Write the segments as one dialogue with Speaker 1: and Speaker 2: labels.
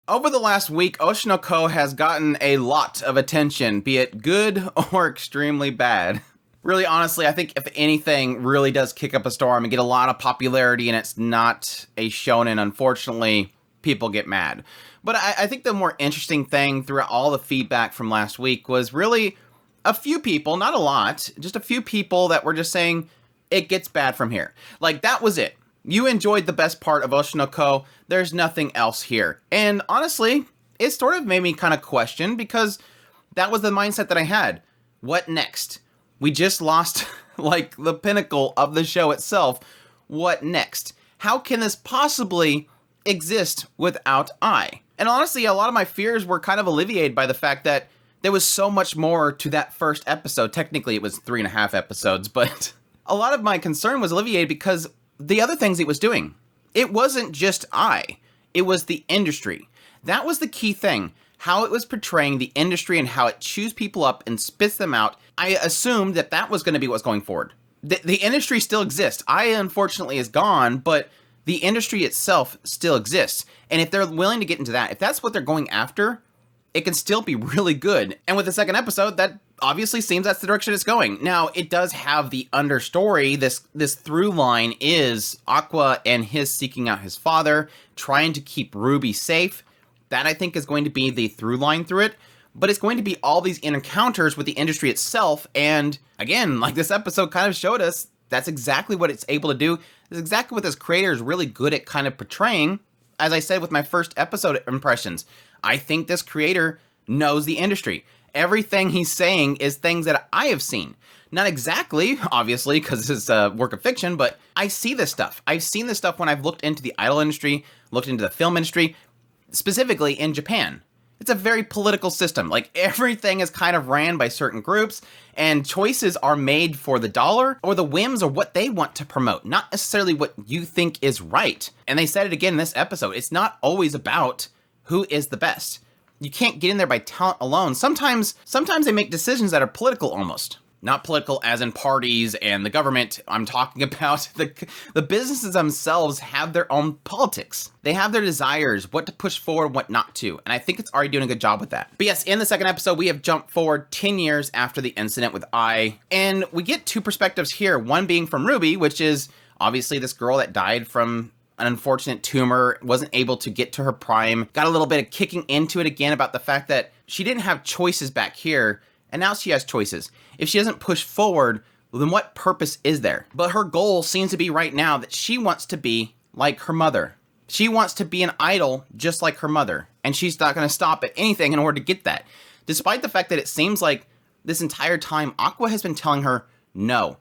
Speaker 1: Over the last week, Oshinoko has gotten a lot of attention, be it good or extremely bad. Really, honestly, I think if anything really does kick up a storm and get a lot of popularity and it's not a shonen, unfortunately, people get mad. But I think the more interesting thing throughout all the feedback from last week was really a few people, not a lot, just a few people that were just saying, it gets bad from here. Like, that was it. You enjoyed the best part of Oshinoko, there's nothing else here. And honestly, it sort of made me kind of question, because that was the mindset that I had. What next? We just lost, like, the pinnacle of the show itself. What next? How can this possibly exist without I? And honestly, a lot of my fears were kind of alleviated by the fact that there was so much more to that first episode. Technically, it was 3.5 episodes, but a lot of my concern was alleviated because the other things it was doing. It wasn't just I, it was the industry. That was the key thing. How it was portraying the industry and how it chews people up and spits them out. I assumed that that was going to be what's going forward. The industry still exists. I, unfortunately, is gone, but the industry itself still exists. And if they're willing to get into that, if that's what they're going after, it can still be really good. And with the second episode, that obviously seems that's the direction it's going. Now, it does have the understory. This through line is Aqua and his seeking out his father, trying to keep Ruby safe. That, I think, is going to be the through line through it. But it's going to be all these encounters with the industry itself. And again, like this episode kind of showed us, that's exactly what it's able to do. That's exactly what this creator is really good at kind of portraying. As I said with my first episode impressions, I think this creator knows the industry. Everything he's saying is things that I have seen. Not exactly, obviously, because this is a work of fiction, but I see this stuff. I've seen this stuff when I've looked into the idol industry, looked into the film industry, specifically in Japan. It's a very political system. Like, everything is kind of ran by certain groups, and choices are made for the dollar or the whims or what they want to promote, not necessarily what you think is right. And they said it again in this episode. It's not always about who is the best. You can't get in there by talent alone. Sometimes they make decisions that are political almost. Not political as in parties and the government. I'm talking about the businesses themselves have their own politics. They have their desires, what to push forward, what not to. And I think it's already doing a good job with that. But yes, in the second episode, we have jumped forward 10 years after the incident with I. And we get two perspectives here. One being from Ruby, which is obviously this girl that died from an unfortunate tumor, wasn't able to get to her prime. Got a little bit of kicking into it again about the fact that she didn't have choices back here. And now she has choices. If she doesn't push forward, well, then what purpose is there? But her goal seems to be right now that she wants to be like her mother. She wants to be an idol just like her mother. And she's not going to stop at anything in order to get that. Despite the fact that it seems like this entire time, Aqua has been telling her, no,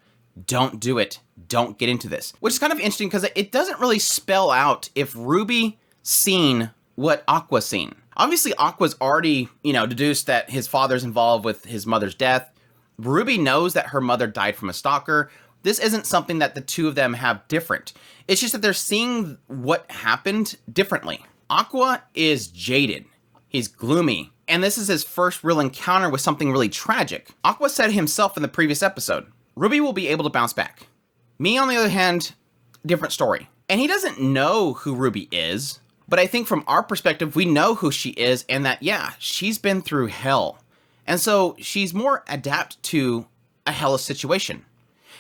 Speaker 1: don't do it. Don't get into this. Which is kind of interesting because it doesn't really spell out if Ruby seen what Aqua's seen. Obviously, Aqua's already, deduced that his father's involved with his mother's death. Ruby knows that her mother died from a stalker. This isn't something that the two of them have different. It's just that they're seeing what happened differently. Aqua is jaded. He's gloomy. And this is his first real encounter with something really tragic. Aqua said himself in the previous episode, Ruby will be able to bounce back. Me, on the other hand, different story. And he doesn't know who Ruby is. But I think from our perspective, we know who she is and that, yeah, she's been through hell. And so she's more adept to a hellish situation.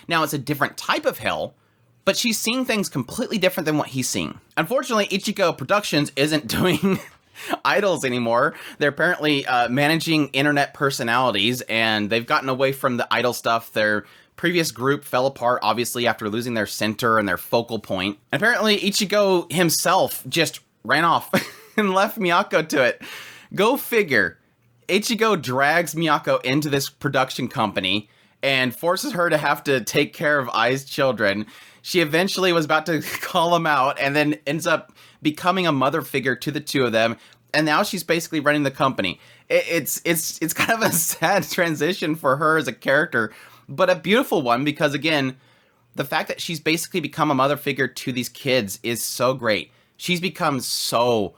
Speaker 1: Now, it's a different type of hell, but she's seeing things completely different than what he's seeing. Unfortunately, Ichigo Productions isn't doing idols anymore. They're apparently managing internet personalities, and they've gotten away from the idol stuff. Their previous group fell apart, obviously, after losing their center and their focal point. And apparently, Ichigo himself just ran off and left Miyako to it. Go figure. Ichigo drags Miyako into this production company and forces her to have to take care of Ai's children. She eventually was about to call him out and then ends up becoming a mother figure to the two of them. And now she's basically running the company. It's kind of a sad transition for her as a character, but a beautiful one because, again, the fact that she's basically become a mother figure to these kids is so great. She's become so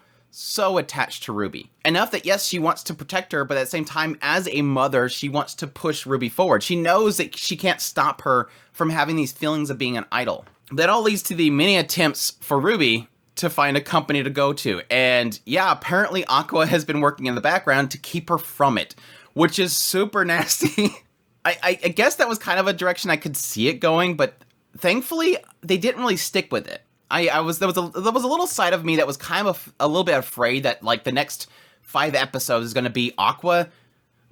Speaker 1: attached to Ruby. Enough that, yes, she wants to protect her, but at the same time, as a mother, she wants to push Ruby forward. She knows that she can't stop her from having these feelings of being an idol. That all leads to the many attempts for Ruby to find a company to go to. And yeah, apparently Aqua has been working in the background to keep her from it, which is super nasty. I guess that was kind of a direction I could see it going, but thankfully they didn't really stick with it. There was a little side of me that was kind of a little bit afraid that like the next 5 episodes is going to be Aqua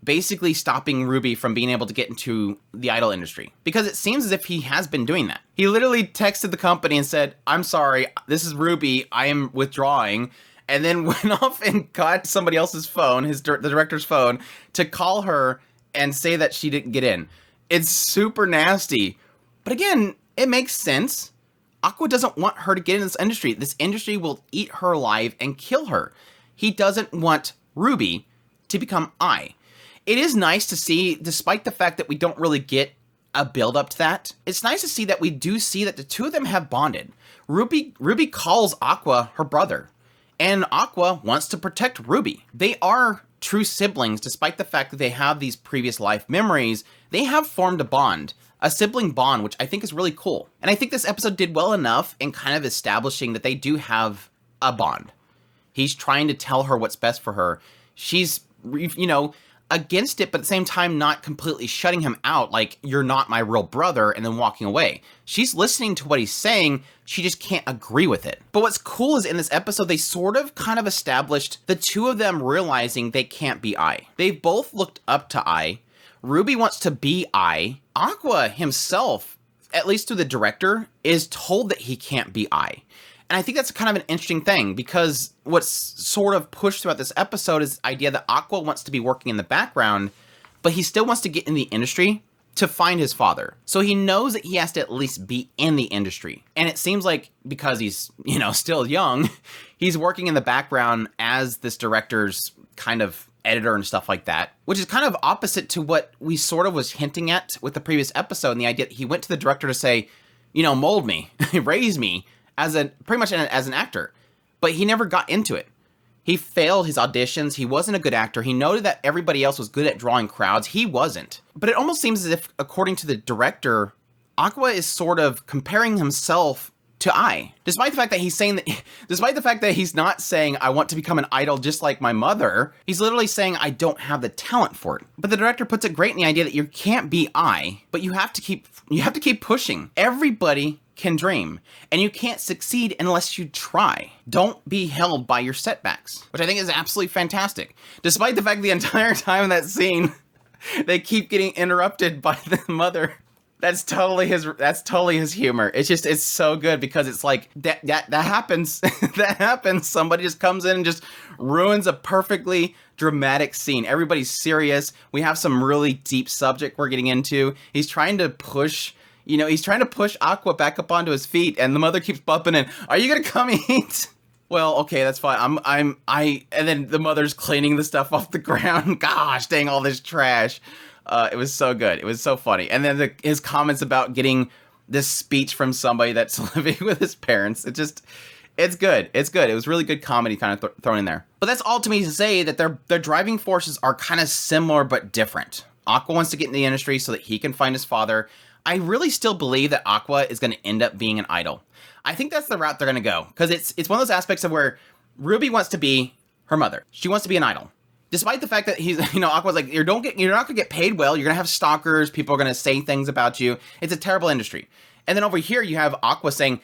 Speaker 1: basically stopping Ruby from being able to get into the idol industry, because it seems as if he has been doing that. He literally texted the company and said, "I'm sorry, this is Ruby, I am withdrawing," and then went off and got somebody else's phone, the director's phone, to call her and say that she didn't get in. It's super nasty. But again, it makes sense. Aqua doesn't want her to get in this industry. This industry will eat her alive and kill her. He doesn't want Ruby to become I. It is nice to see, despite the fact that we don't really get a build up to that, it's nice to see that we do see that the two of them have bonded. Ruby calls Aqua her brother, and Aqua wants to protect Ruby. They are true siblings, despite the fact that they have these previous life memories. They have formed a bond, a sibling bond, which I think is really cool. And I think this episode did well enough in kind of establishing that they do have a bond. He's trying to tell her what's best for her. She's, against it, but at the same time not completely shutting him out, like, "You're not my real brother," and then walking away. She's listening to what he's saying, she just can't agree with it. But what's cool is in this episode, they sort of kind of established the two of them realizing they can't be I. They've both looked up to I. Ruby wants to be I. Aqua himself, at least through the director, is told that he can't be I. And I think that's kind of an interesting thing, because what's sort of pushed throughout this episode is the idea that Aqua wants to be working in the background, but he still wants to get in the industry to find his father. So he knows that he has to at least be in the industry. And it seems like because he's, still young, he's working in the background as this director's kind of editor and stuff like that, which is kind of opposite to what we sort of was hinting at with the previous episode, and the idea that he went to the director to say, mold me, raise me, pretty much as an actor, but he never got into it. He failed his auditions. He wasn't a good actor. He noted that everybody else was good at drawing crowds. He wasn't. But it almost seems as if, according to the director, Aqua is sort of comparing himself to I. Despite the fact that he's not saying, "I want to become an idol just like my mother," he's literally saying, "I don't have the talent for it." But the director puts it great in the idea that you can't be I, but you have to keep pushing. Everybody can dream, and you can't succeed unless you try. Don't be held by your setbacks, which I think is absolutely fantastic. Despite the fact the entire time in that scene, they keep getting interrupted by the mother. That's totally his humor. It's so good, because it's like that happens. That happens. Somebody just comes in and just ruins a perfectly dramatic scene. Everybody's serious. We have some really deep subject we're getting into. He's trying to push Aqua back up onto his feet, and the mother keeps bumping in, "Are you gonna come eat?" Well, okay, that's fine. And then the mother's cleaning the stuff off the ground. Gosh dang, all this trash. It was so good. It was so funny. And then his comments about getting this speech from somebody that's living with his parents. It's good. It's good. It was really good comedy kind of thrown in there. But that's all to me to say that their driving forces are kind of similar but different. Aqua wants to get in the industry so that he can find his father. I really still believe that Aqua is going to end up being an idol. I think that's the route they're going to go, because it's one of those aspects of where Ruby wants to be her mother. She wants to be an idol. Despite the fact that he's, Aqua's like, you're not going to get paid well. You're going to have stalkers. People are going to say things about you. It's a terrible industry. And then over here, you have Aqua saying,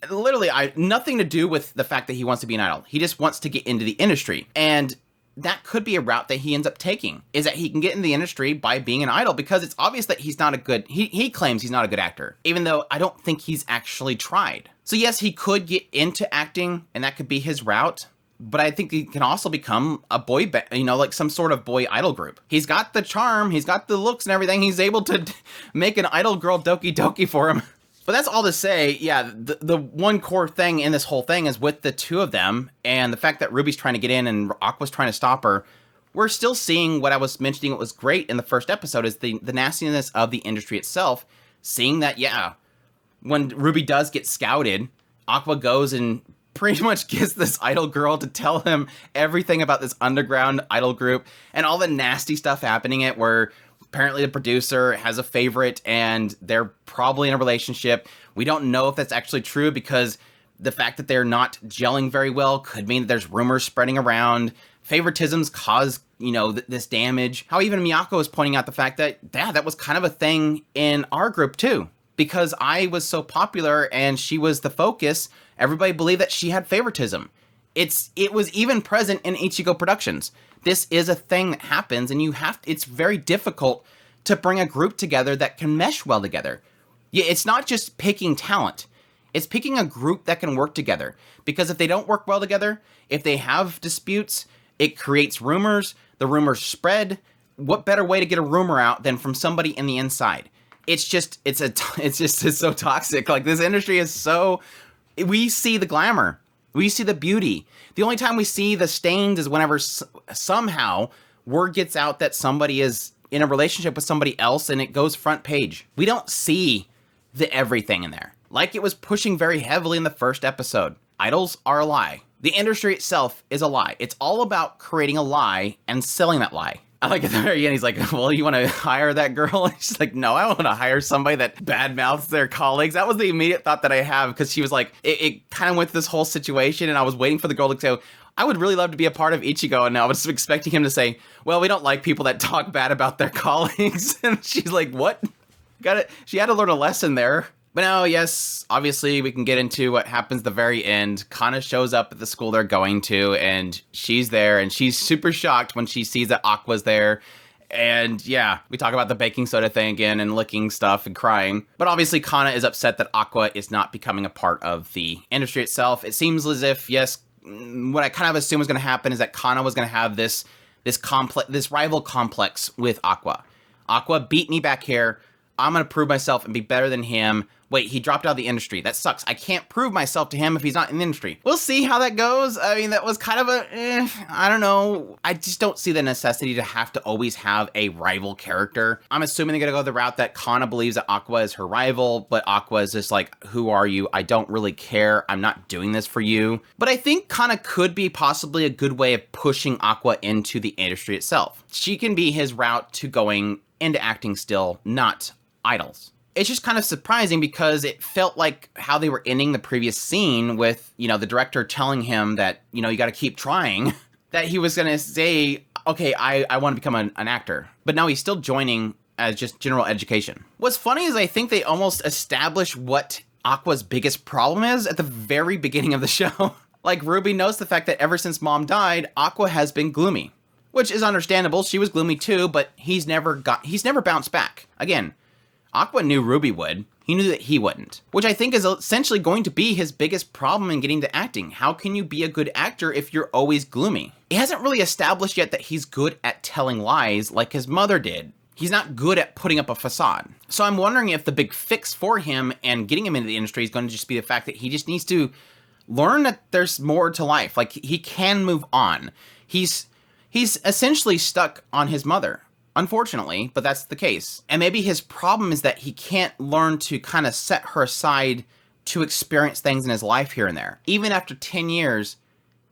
Speaker 1: literally, nothing to do with the fact that he wants to be an idol. He just wants to get into the industry. And that could be a route that he ends up taking, is that he can get in the industry by being an idol, because it's obvious that he's not he claims he's not a good actor, even though I don't think he's actually tried. So yes, he could get into acting, and that could be his route, but I think he can also become a boy like some sort of boy idol group. He's got the charm, he's got the looks and everything, he's able to make an idol girl doki doki for him. But that's all to say, yeah, the one core thing in this whole thing is with the two of them, and the fact that Ruby's trying to get in and Aqua's trying to stop her, we're still seeing what I was mentioning what was great in the first episode, is the nastiness of the industry itself, seeing that, yeah, when Ruby does get scouted, Aqua goes and pretty much gets this idol girl to tell him everything about this underground idol group, and all the nasty stuff happening at where apparently the producer has a favorite and they're probably in a relationship. We don't know if that's actually true, because The fact that they're not gelling very well could mean that there's rumors spreading around. Favoritisms cause, this damage. How even Miyako is pointing out the fact that, yeah, that was kind of a thing in our group too. Because I was so popular and she was the focus, everybody believed that she had favoritism. It was even present in Ichigo Productions. This is a thing that happens, and it's very difficult to bring a group together that can mesh well together. Yeah, it's not just picking talent. It's picking a group that can work together. Because if they don't work well together, if they have disputes, it creates rumors. The rumors spread. What better way to get a rumor out than from somebody in the inside? It's so toxic. Like, this industry is so... We see the glamour. We see the beauty. The only time we see the stains is whenever somehow word gets out that somebody is in a relationship with somebody else and it goes front page. We don't see the everything in there. Like it was pushing very heavily in the first episode. Idols are a lie. The industry itself is a lie. It's all about creating a lie and selling that lie. I like at the very end, he's like, well, you want to hire that girl? And she's like, no, I want to hire somebody that badmouths their colleagues. That was the immediate thought that I have, because she was like, it kind of went through this whole situation, and I was waiting for the girl to go, I would really love to be a part of Ichigo, and I was expecting him to say, well, we don't like people that talk bad about their colleagues. And she's like, what? She had to learn a lesson there. But now, yes, obviously we can get into what happens at the very end. Kana shows up at the school they're going to, and she's there, and she's super shocked when she sees that Aqua's there. And yeah, we talk about the baking soda thing again and licking stuff and crying. But obviously Kana is upset that Aqua is not becoming a part of the industry itself. It seems as if, yes, what I kind of assume was going to happen is that Kana was going to have this rival complex with Aqua. Aqua beat me back here. I'm going to prove myself and be better than him. Wait, he dropped out of the industry. That sucks. I can't prove myself to him if he's not in the industry. We'll see how that goes. I mean, that was kind of I don't know. I just don't see the necessity to have to always have a rival character. I'm assuming they're going to go the route that Kana believes that Aqua is her rival, but Aqua is just like, who are you? I don't really care. I'm not doing this for you. But I think Kana could be possibly a good way of pushing Aqua into the industry itself. She can be his route to going into acting still, not idols. It's just kind of surprising because it felt like how they were ending the previous scene with, the director telling him that, you got to keep trying, that he was going to say, okay, I want to become an actor. But now he's still joining as just general education. What's funny is I think they almost established what Aqua's biggest problem is at the very beginning of the show. Like, Ruby knows the fact that ever since Mom died, Aqua has been gloomy, which is understandable. She was gloomy too, but he's never bounced back. Again, Aqua knew Ruby would. He knew that he wouldn't. Which I think is essentially going to be his biggest problem in getting to acting. How can you be a good actor if you're always gloomy? He hasn't really established yet that he's good at telling lies like his mother did. He's not good at putting up a facade. So I'm wondering if the big fix for him and getting him into the industry is going to just be the fact that he just needs to learn that there's more to life. Like, he can move on. He's essentially stuck on his mother. Unfortunately, but that's the case. And maybe his problem is that he can't learn to kind of set her aside to experience things in his life here and there. Even after 10 years,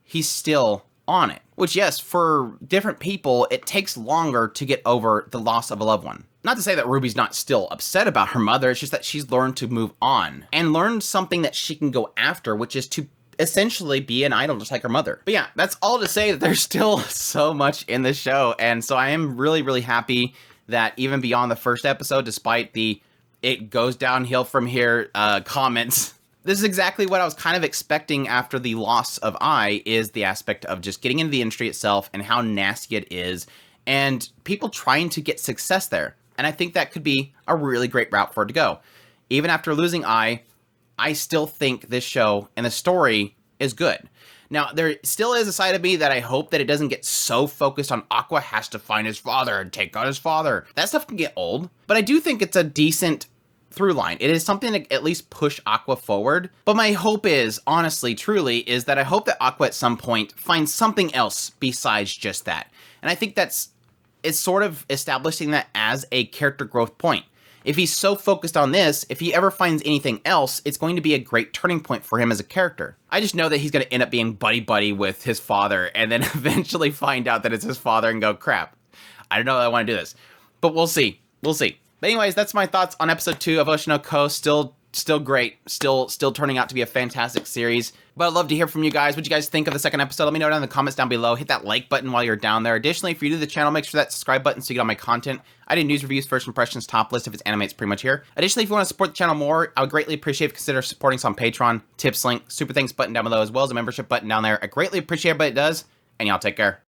Speaker 1: he's still on it. Which, yes, for different people, it takes longer to get over the loss of a loved one. Not to say that Ruby's not still upset about her mother, it's just that she's learned to move on and learn something that she can go after, which is to essentially be an idol just like her mother. But yeah, that's all to say that there's still so much in this show, and so I am really, really happy that even beyond the first episode, despite the it goes downhill from here comments, this is exactly what I was kind of expecting after the loss of Ai, is the aspect of just getting into the industry itself and how nasty it is, and people trying to get success there. And I think that could be a really great route for it to go. Even after losing Ai, I still think this show and the story is good. Now, there still is a side of me that I hope that it doesn't get so focused on Aqua has to find his father and take out his father. That stuff can get old, but I do think it's a decent through line. It is something to at least push Aqua forward. But my hope is, honestly, truly, is that I hope that Aqua at some point finds something else besides just that. And I think it's sort of establishing that as a character growth point. If he's so focused on this, if he ever finds anything else, it's going to be a great turning point for him as a character. I just know that he's going to end up being buddy-buddy with his father and then eventually find out that it's his father and go, crap, I don't know that I want to do this. But we'll see. We'll see. But anyways, that's my thoughts on episode 2 of Oshinoko. Still still great, still turning out to be a fantastic series. But I'd love to hear from you guys. What you guys think of the second episode? Let me know down in the comments down below. Hit that like button while you're down there. Additionally, if you're new to the channel, make sure that subscribe button so you get all my content. I do news, reviews, first impressions, top list. If it's anime, it's pretty much here. Additionally, if you want to support the channel more, I would greatly appreciate if you consider supporting us on Patreon. Tips link, super thanks button down below, as well as a membership button down there. I greatly appreciate it, but it does. And y'all take care.